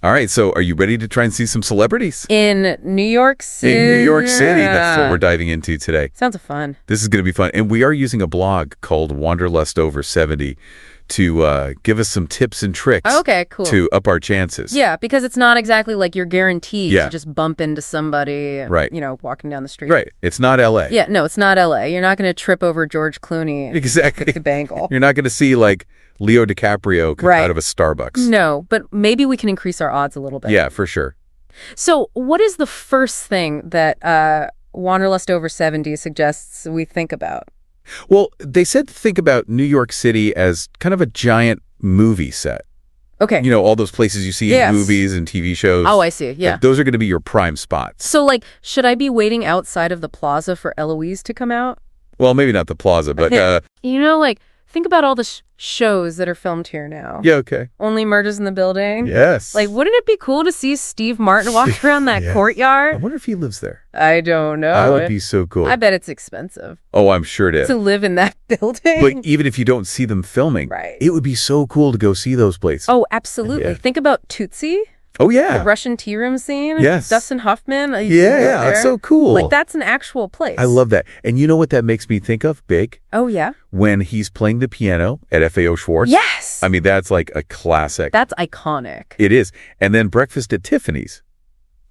All right, so are you ready to try and see some celebrities? In New York City. In New York City. That's what we're diving into today. Sounds fun. This is going to be fun. And we are using a blog called Wanderlust Over 70 to give us some tips and tricks. Okay, cool. To up our chances. Yeah, because it's not exactly like you're guaranteed to just bump into somebody, right. Walking down the street. Right. It's not L.A. Yeah, no, it's not L.A. You're not going to trip over George Clooney. Exactly. At the bangle. You're not going to see, like, Leo DiCaprio come out of a Starbucks. No, but maybe we can increase our odds a little bit. Yeah, for sure. So what is the first thing that Wanderlust Over 70 suggests we think about? Well, they said think about New York City as kind of a giant movie set. Okay. You know, all those places you see in movies and TV shows. Oh, I see. Yeah. Like, those are going to be your prime spots. So, like, should I be waiting outside of the plaza for Eloise to come out? Well, maybe not the plaza, but... think about all the shows that are filmed here now. Yeah, okay. Only Murders in the Building. Yes. Like, wouldn't it be cool to see Steve Martin walk around that courtyard? I wonder if he lives there. I don't know. That would be so cool. I bet it's expensive. Oh, I'm sure it is. To live in that building. But even if you don't see them filming, it would be so cool to go see those places. Oh, absolutely. Think about Tootsie. Oh, yeah. The Russian tea room scene. Yes. Dustin Hoffman. Yeah, that's so cool. Like, that's an actual place. I love that. And you know what that makes me think of, Big? Oh, yeah? When he's playing the piano at FAO Schwartz. Yes! I mean, that's like a classic. That's iconic. It is. And then Breakfast at Tiffany's.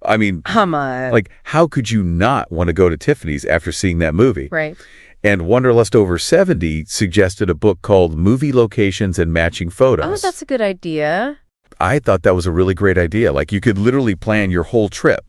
I mean, come on. Like, how could you not want to go to Tiffany's after seeing that movie? Right. And Wanderlust Over 70 suggested a book called Movie Locations and Matching Photos. Oh, that's a good idea. I thought that was a really great idea. Like, you could literally plan your whole trip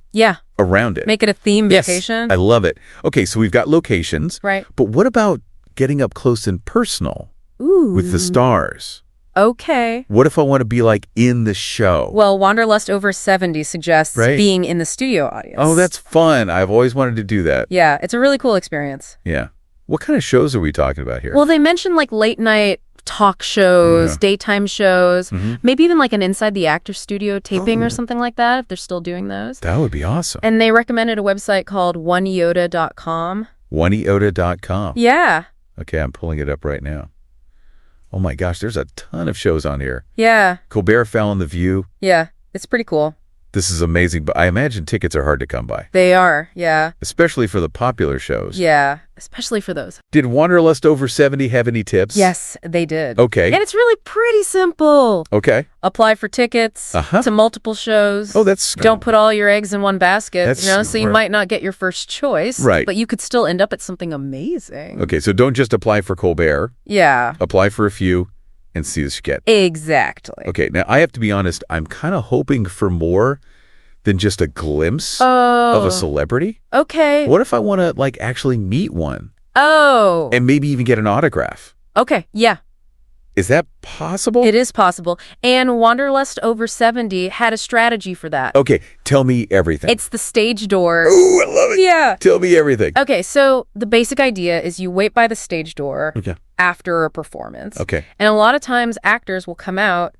around it. Make it a theme vacation. I love it. Okay, so we've got locations. Right. But what about getting up close and personal with the stars? Okay. What if I want to be, like, in the show? Well, Wanderlust Over 70 suggests being in the studio audience. Oh, that's fun. I've always wanted to do that. Yeah, it's a really cool experience. Yeah. What kind of shows are we talking about here? Well, they mentioned, like, late night talk shows, daytime shows, maybe even like an inside the actor studio taping or something like that, if they're still doing those. That would be awesome. And they recommended a website called oneyoda.com. Oneyoda.com. Yeah. Okay, I'm pulling it up right now. Oh my gosh, there's a ton of shows on here. Yeah. Colbert, Fallon, The View. Yeah, it's pretty cool. This is amazing, but I imagine tickets are hard to come by. They are, yeah. Especially for the popular shows. Yeah, especially for those. Did Wanderlust Over 70 have any tips? Yes, they did. Okay. And it's really pretty simple. Okay. Apply for tickets to multiple shows. Oh, that's... Don't put all your eggs in one basket, that's so you might not get your first choice. Right. But you could still end up at something amazing. Okay, so don't just apply for Colbert. Yeah. Apply for a few and see what you get. Exactly. Okay, now I have to be honest, I'm kind of hoping for more than just a glimpse of a celebrity. Okay. What if I want to, like, actually meet one? Oh. And maybe even get an autograph? Okay, yeah. Is that possible? It is possible. And Wanderlust Over 70 had a strategy for that. Okay, tell me everything. It's the stage door. Oh, I love it. Yeah. Tell me everything. Okay, so the basic idea is you wait by the stage door after a performance. Okay. And a lot of times actors will come out,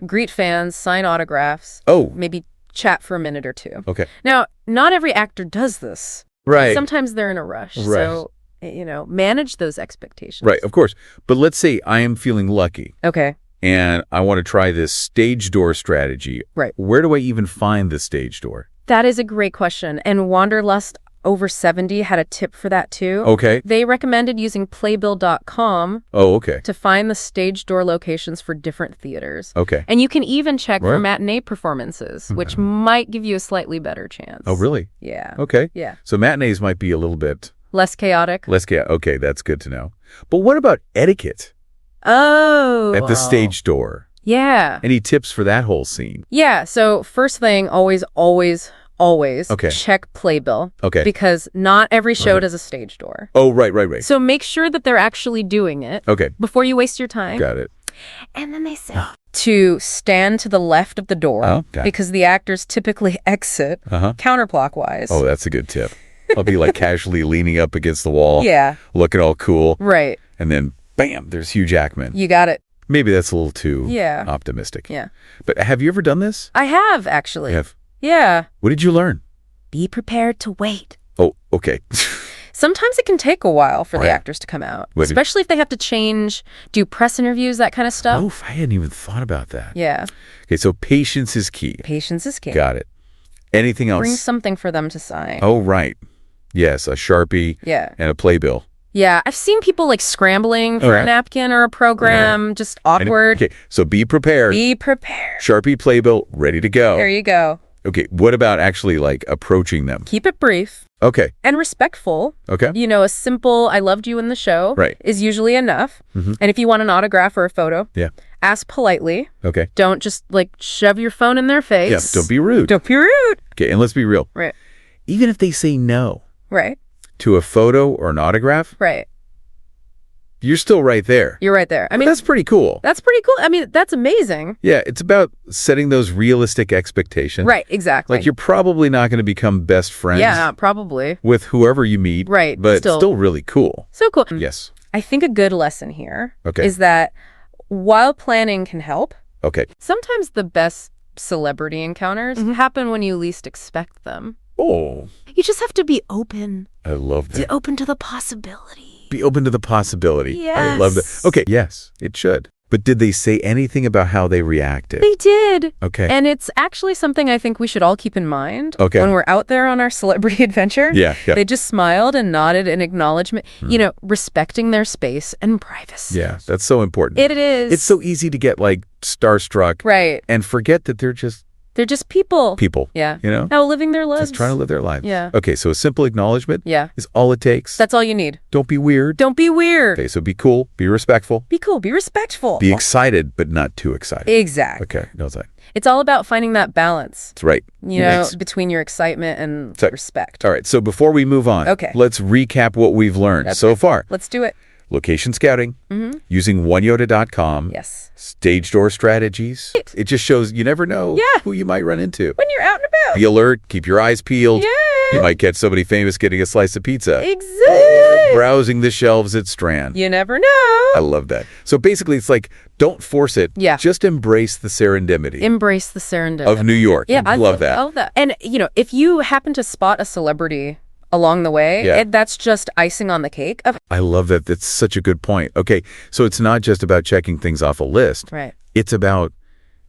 greet fans, sign autographs. Oh. Maybe chat for a minute or two. Okay. Now, not every actor does this. Right. Sometimes they're in a rush. Right. So, manage those expectations. Right, of course. But let's say I am feeling lucky. Okay. And I want to try this stage door strategy. Right. Where do I even find the stage door? That is a great question. And Wanderlust Over 70 had a tip for that too. Okay. They recommended using playbill.com to find the stage door locations for different theaters. Okay. And you can even check for matinee performances, which might give you a slightly better chance. Oh, really? Yeah. Okay. Yeah. So matinees might be a little bit... less chaotic. Okay, that's good to know. But what about etiquette? Oh. At the stage door. Yeah. Any tips for that whole scene? Yeah. So first thing, always check playbill. Okay. Because not every show does a stage door. Oh, right. So make sure that they're actually doing it. Okay. Before you waste your time. Got it. And then they say to stand to the left of the door because the actors typically exit counterclockwise. Oh, that's a good tip. I'll be like casually leaning up against the wall. Yeah. Looking all cool. Right. And then, bam, there's Hugh Jackman. You got it. Maybe that's a little too optimistic. Yeah. But have you ever done this? I have, actually. You have? Yeah. What did you learn? Be prepared to wait. Oh, okay. Sometimes it can take a while for the Right. actors to come out, What- especially if they have to change, do press interviews, that kind of stuff. Oh, I hadn't even thought about that. Yeah. Okay, so patience is key. Patience is key. Got it. Anything else? Bring something for them to sign. Oh, right. Yes, a Sharpie Yeah. and a playbill. Yeah. I've seen people like scrambling for Okay. a napkin or a program, just awkward. Okay, so be prepared. Be prepared. Sharpie, playbill, ready to go. There you go. Okay, what about actually like approaching them? Keep it brief Okay, and respectful. okay. You know, a simple "I loved you in the show" Right. is usually enough. And if you want an autograph or a photo, Yeah, ask politely. okay. Don't just like shove your phone in their face. Yeah, don't be rude. Don't be rude. Okay, and let's be real. Right. Even if they say no Right. to a photo or an autograph, Right. you're still right there. You're right there. I mean, That's pretty cool. that's pretty cool. I mean, that's amazing. Yeah, it's about setting those realistic expectations. Right. Exactly. Like you're probably not going to become best friends Yeah, probably. with whoever you meet. Right, But still. still really cool. So cool. Yes. I think a good lesson here Okay. is that while planning can help, Okay. sometimes the best celebrity encounters happen when you least expect them. Oh, You just have to be open, I love that. open to the possibility. Be open to the possibility. I love that. Yes. Okay, yes, it should. But did they say anything about how they reacted? They did. Okay. And it's actually something I think we should all keep in mind Okay. when we're out there on our celebrity adventure. Yeah, yeah. They just smiled and nodded in acknowledgement, you know, respecting their space and privacy. Yeah, that's so important. It is. It's so easy to get like starstruck right. and forget that they're just They're just people. people. Yeah. You know? Now living their lives. Just trying to live their lives. Yeah. Okay, so a simple acknowledgement Yeah. is all it takes. That's all you need. Don't be weird. Don't be weird. Okay, so be cool, be respectful, Be cool. Be respectful. be excited, but not too excited. Exactly. Okay, no, it's like, It's all about finding that balance, that's right. you know, Next. between your excitement and So- respect. All right, so before we move on, Okay. let's recap what we've learned so far. Let's do it. Location scouting, using oneyoda.com, Yes. stage door strategies. It just shows you never know Yeah. who you might run into. When you're out and about. Be alert, keep your eyes peeled. Yeah. You might catch somebody famous getting a slice of pizza. Exactly. Browsing the shelves at Strand. You never know. I love that. So basically, it's like, don't force it. Yeah. Just embrace the serendipity Embrace the serendipity. of New York. Yeah, I love that. I love that. And, you know, if you happen to spot a celebrity along the way, Yeah. that's just icing on the cake. I love that. That's such a good point. Okay, so it's not just about checking things off a list. Right. It's about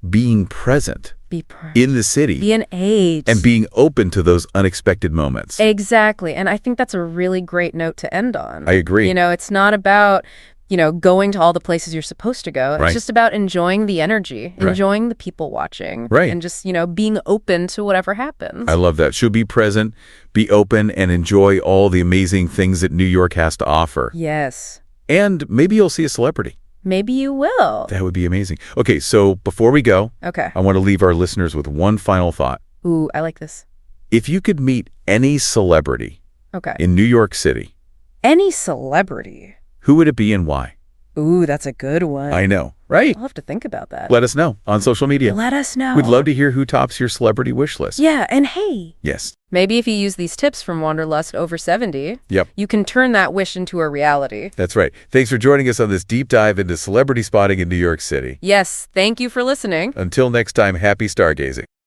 being present Be present. in the city Be an age. and being open to those unexpected moments. Exactly. And I think that's a really great note to end on. I agree. You know, it's not about, you know, going to all the places you're supposed to go. It's Right. just about enjoying the energy, Right. enjoying the people watching. Right. And just, you know, being open to whatever happens. I love that. Should be present, be open, and enjoy all the amazing things that New York has to offer. Yes. And maybe you'll see a celebrity. Maybe you will. That would be amazing. Okay, so before we go, Okay. I want to leave our listeners with one final thought. Ooh, I like this. If you could meet any celebrity Okay. in New York City, Any celebrity. who would it be and why? Ooh, that's a good one. I know, right? I'll have to think about that. Let us know on social media. Let us know. We'd love to hear who tops your celebrity wish list. Yeah, and hey, Yes. maybe if you use these tips from Wanderlust Over 70, Yep. you can turn that wish into a reality. That's right. Thanks for joining us on this deep dive into celebrity spotting in New York City. Yes, thank you for listening. Until next time, happy stargazing.